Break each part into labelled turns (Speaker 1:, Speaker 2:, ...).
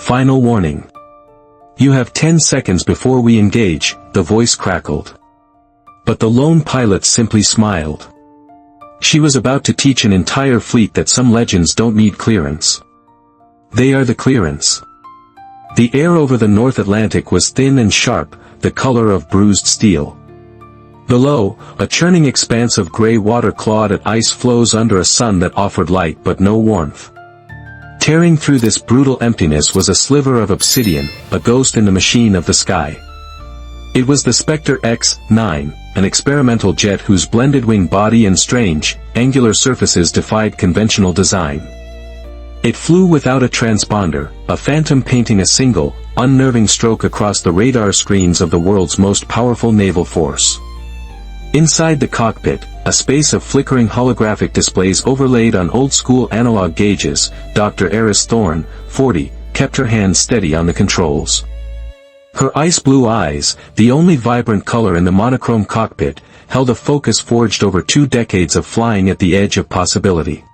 Speaker 1: Final warning. You have 10 seconds before we engage, the voice crackled. But the lone pilot simply smiled. She was about to teach an entire fleet that some legends don't need clearance. They are the clearance. The air over the North Atlantic was thin and sharp, the color of bruised steel. Below, a churning expanse of gray water clawed at ice floes under a sun that offered light but no warmth. Tearing through this brutal emptiness was a sliver of obsidian, a ghost in the machine of the sky. It was the Spectre X-9, an experimental jet whose blended wing body and strange, angular surfaces defied conventional design. It flew without a transponder, a phantom painting a single, unnerving stroke across the radar screens of the world's most powerful naval force. Inside the cockpit, a space of flickering holographic displays overlaid on old-school analog gauges, Dr. Aris Thorne, 40, kept her hands steady on the controls. Her ice-blue eyes, the only vibrant color in the monochrome cockpit, held a focus forged over 2 decades of flying at the edge of possibility.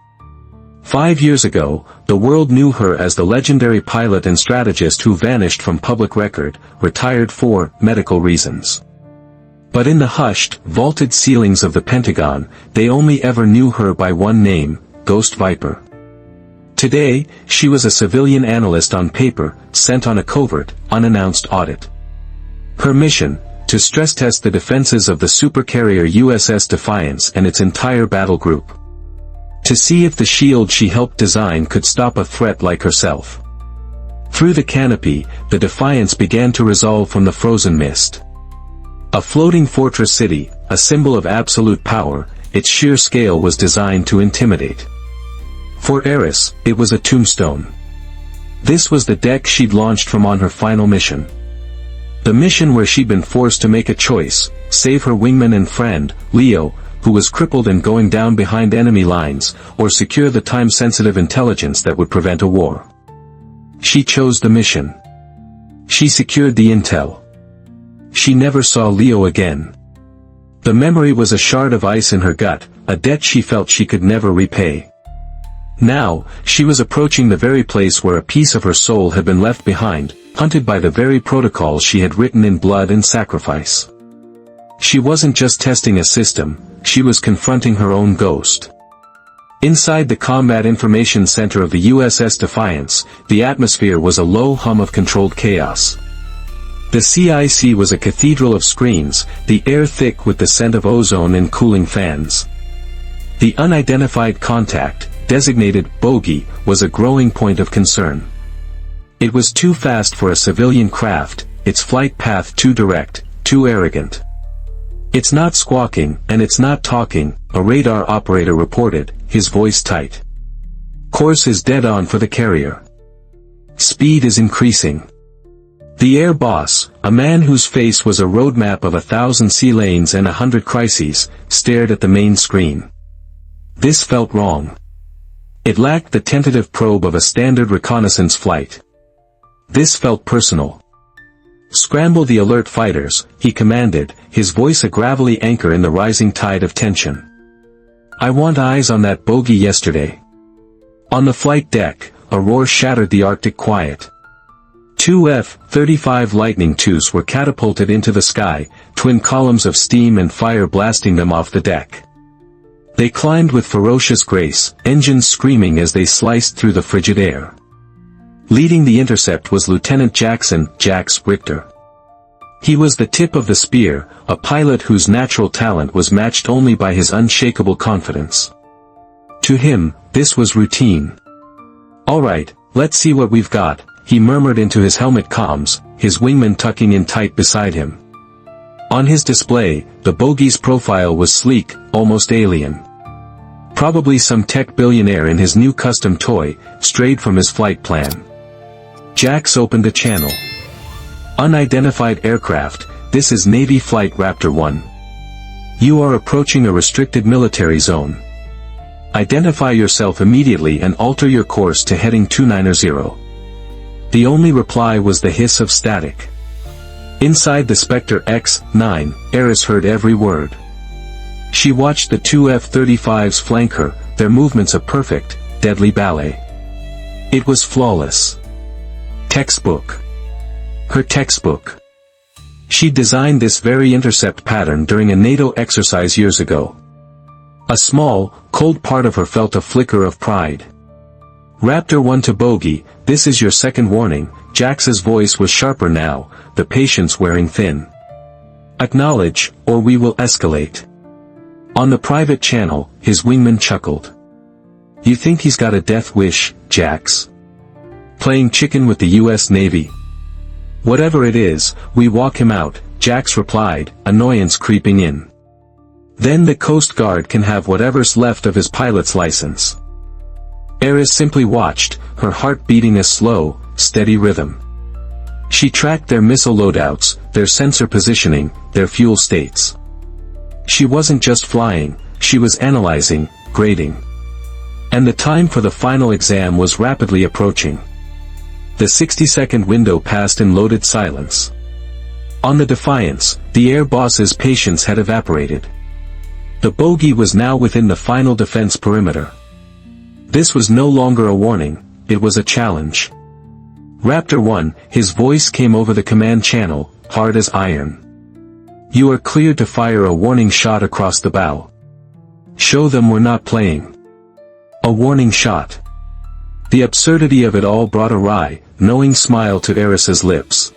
Speaker 1: 5 years ago, the world knew her as the legendary pilot and strategist who vanished from public record, retired for medical reasons. But in the hushed, vaulted ceilings of the Pentagon, they only ever knew her by one name, Ghost Viper. Today, she was a civilian analyst on paper, sent on a covert, unannounced audit. Her mission, to stress-test the defenses of the supercarrier USS Defiance and its entire battle group. To see if the shield she helped design could stop a threat like herself. Through the canopy, the Defiance began to resolve from the frozen mist. A floating fortress city, a symbol of absolute power, its sheer scale was designed to intimidate. For Aris, it was a tombstone. This was the deck she'd launched from on her final mission. The mission where she'd been forced to make a choice, save her wingman and friend, Leo, who was crippled and going down behind enemy lines, or secure the time-sensitive intelligence that would prevent a war. She chose the mission. She secured the intel. She never saw Leo again. The memory was a shard of ice in her gut, a debt she felt she could never repay. Now, she was approaching the very place where a piece of her soul had been left behind, hunted by the very protocols she had written in blood and sacrifice. She wasn't just testing a system, she was confronting her own ghost. Inside the Combat Information Center of the USS Defiance, the atmosphere was a low hum of controlled chaos. The CIC was a cathedral of screens, the air thick with the scent of ozone and cooling fans. The unidentified contact, designated bogey, was a growing point of concern. It was too fast for a civilian craft, its flight path too direct, too arrogant. It's not squawking, and it's not talking, a radar operator reported, his voice tight. Course is dead on for the carrier. Speed is increasing. The air boss, a man whose face was a roadmap of 1,000 sea lanes and 100 crises, stared at the main screen. This felt wrong. It lacked the tentative probe of a standard reconnaissance flight. This felt personal. Scramble the alert fighters, he commanded, his voice a gravelly anchor in the rising tide of tension. I want eyes on that bogey yesterday. On the flight deck, a roar shattered the Arctic quiet. 2 F-35 Lightning IIs were catapulted into the sky, twin columns of steam and fire blasting them off the deck. They climbed with ferocious grace, engines screaming as they sliced through the frigid air. Leading the intercept was Lieutenant Jax Richter. He was the tip of the spear, a pilot whose natural talent was matched only by his unshakable confidence. To him, this was routine. All right, let's see what we've got, he murmured into his helmet comms, his wingman tucking in tight beside him. On his display, the bogey's profile was sleek, almost alien. Probably some tech billionaire in his new custom toy, strayed from his flight plan. Jax opened a channel. Unidentified aircraft, this is Navy Flight Raptor 1. You are approaching a restricted military zone. Identify yourself immediately and alter your course to heading 290. The only reply was the hiss of static. Inside the Spectre X-9, Aris heard every word. She watched the 2 F-35s flank her, their movements a perfect, deadly ballet. It was flawless. Textbook. Her textbook. She designed this very intercept pattern during a NATO exercise years ago. A small, cold part of her felt a flicker of pride. Raptor 1 to bogey, this is your second warning. Jax's voice was sharper now, the patience wearing thin. Acknowledge, or we will escalate. On the private channel, his wingman chuckled. You think he's got a death wish, Jax? Playing chicken with the US Navy? Whatever it is, we walk him out, Jax replied, annoyance creeping in. Then the Coast Guard can have whatever's left of his pilot's license. Aris simply watched, her heart beating a slow, steady rhythm. She tracked their missile loadouts, their sensor positioning, their fuel states. She wasn't just flying, she was analyzing, grading. And the time for the final exam was rapidly approaching. The 60-second window passed in loaded silence. On the Defiance, the air boss's patience had evaporated. The bogey was now within the final defense perimeter. This was no longer a warning, it was a challenge. Raptor 1, his voice came over the command channel, hard as iron. You are cleared to fire a warning shot across the bow. Show them we're not playing. A warning shot. The absurdity of it all brought a wry, knowing smile to Aris's lips.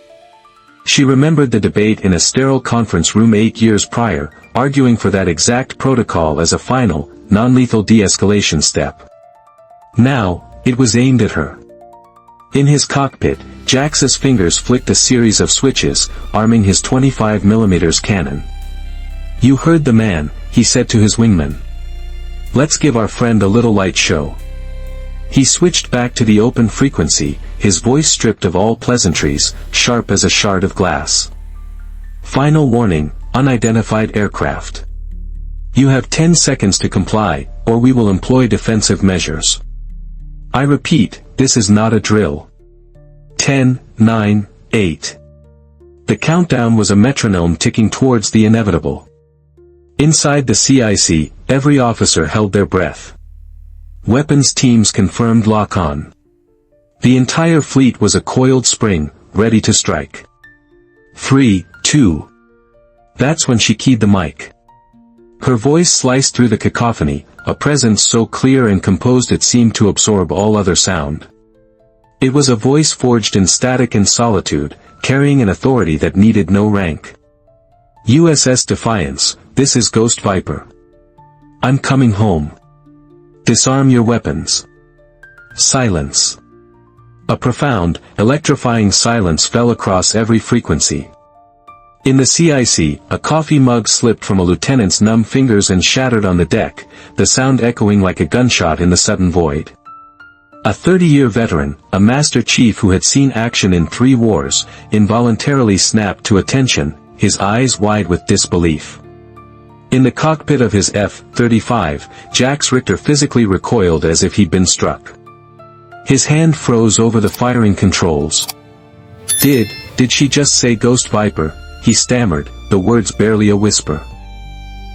Speaker 1: She remembered the debate in a sterile conference room 8 years prior, arguing for that exact protocol as a final, non-lethal de-escalation step. Now, it was aimed at her. In his cockpit, Jax's fingers flicked a series of switches, arming his 25mm cannon. You heard the man, he said to his wingman. Let's give our friend a little light show. He switched back to the open frequency, his voice stripped of all pleasantries, sharp as a shard of glass. Final warning, unidentified aircraft. You have 10 seconds to comply, or we will employ defensive measures. I repeat, this is not a drill. 10, 9, 8. The countdown was a metronome ticking towards the inevitable. Inside the CIC, every officer held their breath. Weapons teams confirmed lock-on. The entire fleet was a coiled spring, ready to strike. 3, 2. That's when she keyed the mic. Her voice sliced through the cacophony, a presence so clear and composed it seemed to absorb all other sound. It was a voice forged in static and solitude, carrying an authority that needed no rank. USS Defiance, this is Ghost Viper. I'm coming home. Disarm your weapons. Silence. A profound, electrifying silence fell across every frequency. In the CIC, a coffee mug slipped from a lieutenant's numb fingers and shattered on the deck, the sound echoing like a gunshot in the sudden void. A 30-year veteran, a master chief who had seen action in 3 wars, involuntarily snapped to attention, his eyes wide with disbelief. In the cockpit of his F-35, Jax Richter physically recoiled as if he'd been struck. His hand froze over the firing controls. Did she just say Ghost Viper? He stammered, the words barely a whisper.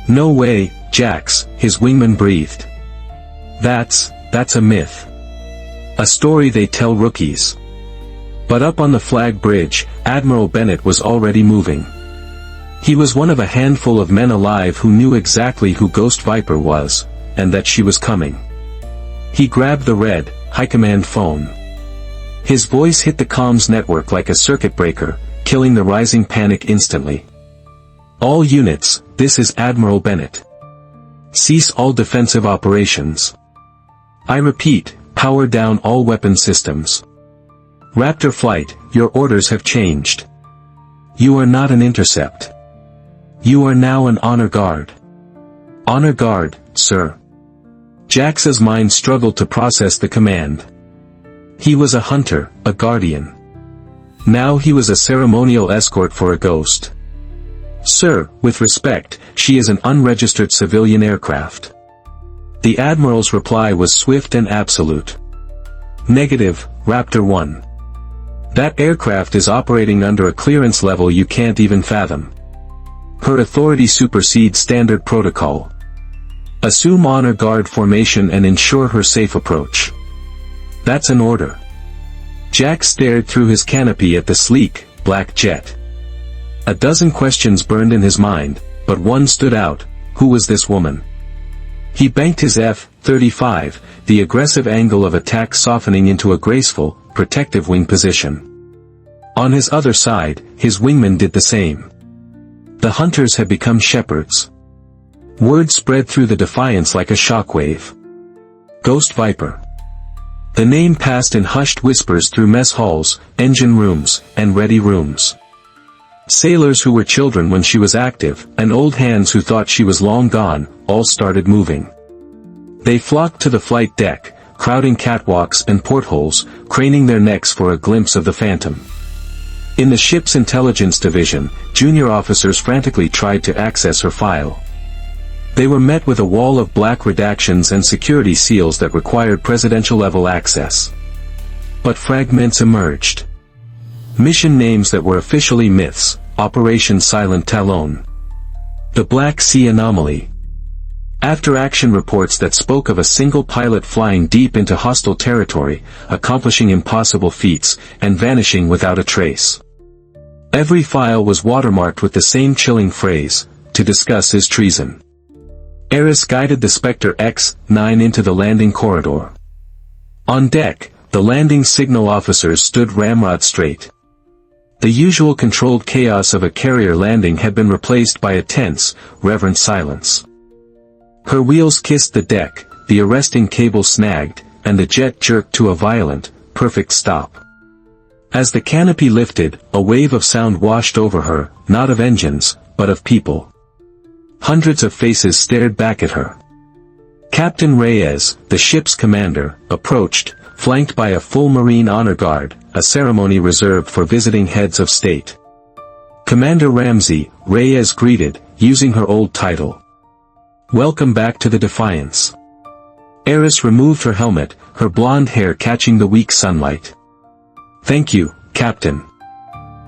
Speaker 1: No way, Jax, his wingman breathed. That's a myth. A story they tell rookies. But up on the flag bridge, Admiral Bennett was already moving. He was one of a handful of men alive who knew exactly who Ghost Viper was, and that she was coming. He grabbed the red, high command phone. His voice hit the comms network like a circuit breaker, killing the rising panic instantly. All units, this is Admiral Bennett. Cease all defensive operations. I repeat, power down all weapon systems. Raptor Flight, your orders have changed. You are not an intercept. You are now an honor guard. Honor guard, sir. Jax's mind struggled to process the command. He was a hunter, a guardian. Now he was a ceremonial escort for a ghost. Sir, with respect, she is an unregistered civilian aircraft. The Admiral's reply was swift and absolute. Negative, Raptor 1. That aircraft is operating under a clearance level you can't even fathom. Her authority supersedes standard protocol. Assume honor guard formation and ensure her safe approach. That's an order. Jack stared through his canopy at the sleek, black jet. A dozen questions burned in his mind, but one stood out: who was this woman? He banked his F-35, the aggressive angle of attack softening into a graceful, protective wing position. On his other side, his wingmen did the same. The hunters had become shepherds. Word spread through the Defiance like a shockwave. Ghost Viper. The name passed in hushed whispers through mess halls, engine rooms, and ready rooms. Sailors who were children when she was active, and old hands who thought she was long gone, all started moving. They flocked to the flight deck, crowding catwalks and portholes, craning their necks for a glimpse of the Phantom. In the ship's intelligence division, junior officers frantically tried to access her file. They were met with a wall of black redactions and security seals that required presidential-level access. But fragments emerged. Mission names that were officially myths: Operation Silent Talon, the Black Sea Anomaly. After-action reports that spoke of a single pilot flying deep into hostile territory, accomplishing impossible feats, and vanishing without a trace. Every file was watermarked with the same chilling phrase: to discuss is treason. Aris guided the Spectre X-9 into the landing corridor. On deck, the landing signal officers stood ramrod straight. The usual controlled chaos of a carrier landing had been replaced by a tense, reverent silence. Her wheels kissed the deck, the arresting cable snagged, and the jet jerked to a violent, perfect stop. As the canopy lifted, a wave of sound washed over her, not of engines, but of people. Hundreds of faces stared back at her. Captain Reyes, the ship's commander, approached, flanked by a full Marine honor guard, a ceremony reserved for visiting heads of state. Commander Ramsey, Reyes greeted, using her old title. "Welcome back to the Defiance." Aris removed her helmet, her blonde hair catching the weak sunlight. "Thank you, Captain.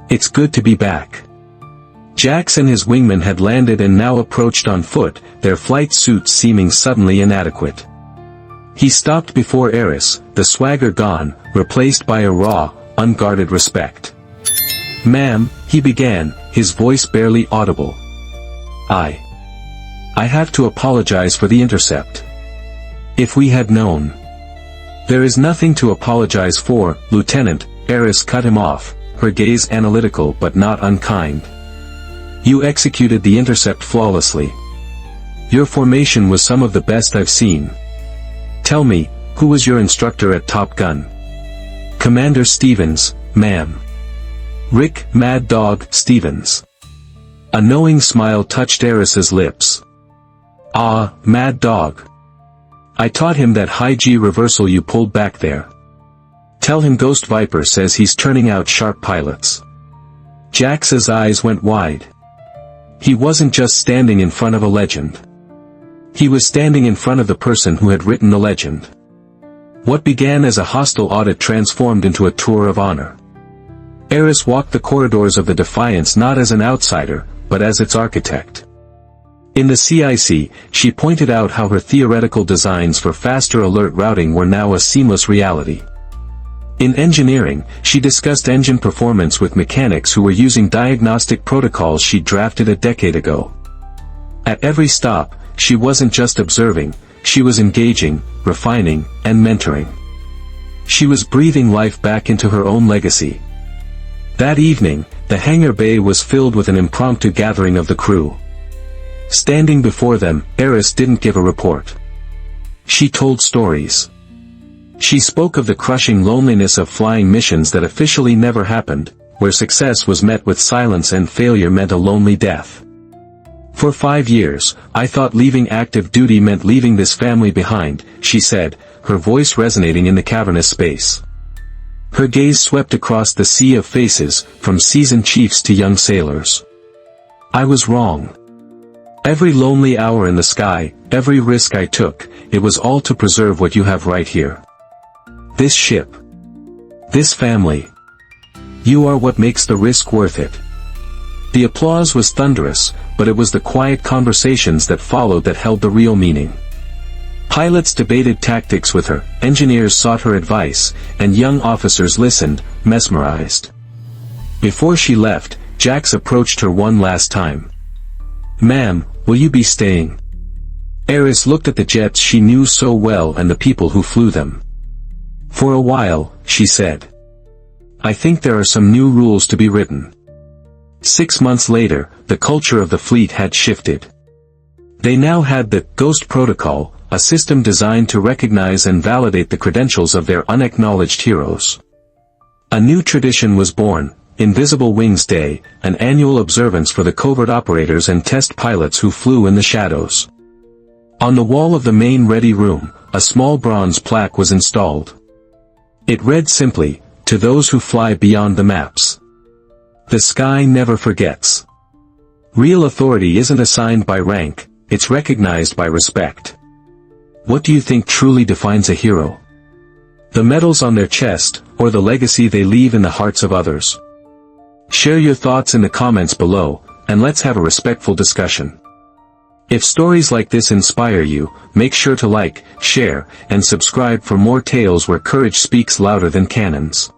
Speaker 1: It's good to be back." Jax and his wingmen had landed and now approached on foot, their flight suits seeming suddenly inadequate. He stopped before Aris, the swagger gone, replaced by a raw, unguarded respect. "Ma'am," he began, his voice barely audible. I have to apologize for the intercept. If we had known." "There is nothing to apologize for, Lieutenant," Aris cut him off, her gaze analytical but not unkind. "You executed the intercept flawlessly. Your formation was some of the best I've seen. Tell me, who was your instructor at Top Gun?" "Commander Stevens, ma'am." "Rick, Mad Dog, Stevens." A knowing smile touched Aris's lips. "Ah, Mad Dog. I taught him that high G reversal you pulled back there. Tell him Ghost Viper says he's turning out sharp pilots." Jax's eyes went wide. He wasn't just standing in front of a legend. He was standing in front of the person who had written the legend. What began as a hostile audit transformed into a tour of honor. Aris walked the corridors of the Defiance not as an outsider, but as its architect. In the CIC, she pointed out how her theoretical designs for faster alert routing were now a seamless reality. In engineering, she discussed engine performance with mechanics who were using diagnostic protocols she drafted a decade ago. At every stop, she wasn't just observing, she was engaging, refining, and mentoring. She was breathing life back into her own legacy. That evening, the hangar bay was filled with an impromptu gathering of the crew. Standing before them, Aris didn't give a report. She told stories. She spoke of the crushing loneliness of flying missions that officially never happened, where success was met with silence and failure meant a lonely death. "For 5 years, I thought leaving active duty meant leaving this family behind," she said, her voice resonating in the cavernous space. Her gaze swept across the sea of faces, from seasoned chiefs to young sailors. "I was wrong. Every lonely hour in the sky, every risk I took, it was all to preserve what you have right here. This ship. This family. You are what makes the risk worth it." The applause was thunderous, but it was the quiet conversations that followed that held the real meaning. Pilots debated tactics with her, engineers sought her advice, and young officers listened, mesmerized. Before she left, Jax approached her one last time. "Ma'am, will you be staying?" Aris looked at the jets she knew so well and the people who flew them. "For a while," she said. "I think there are some new rules to be written." 6 months later, the culture of the fleet had shifted. They now had the Ghost Protocol, a system designed to recognize and validate the credentials of their unacknowledged heroes. A new tradition was born, Invisible Wings Day, an annual observance for the covert operators and test pilots who flew in the shadows. On the wall of the main ready room, a small bronze plaque was installed. It read simply, "To those who fly beyond the maps. The sky never forgets." Real authority isn't assigned by rank, it's recognized by respect. What do you think truly defines a hero? The medals on their chest, or the legacy they leave in the hearts of others? Share your thoughts in the comments below, and let's have a respectful discussion. If stories like this inspire you, make sure to like, share, and subscribe for more tales where courage speaks louder than cannons.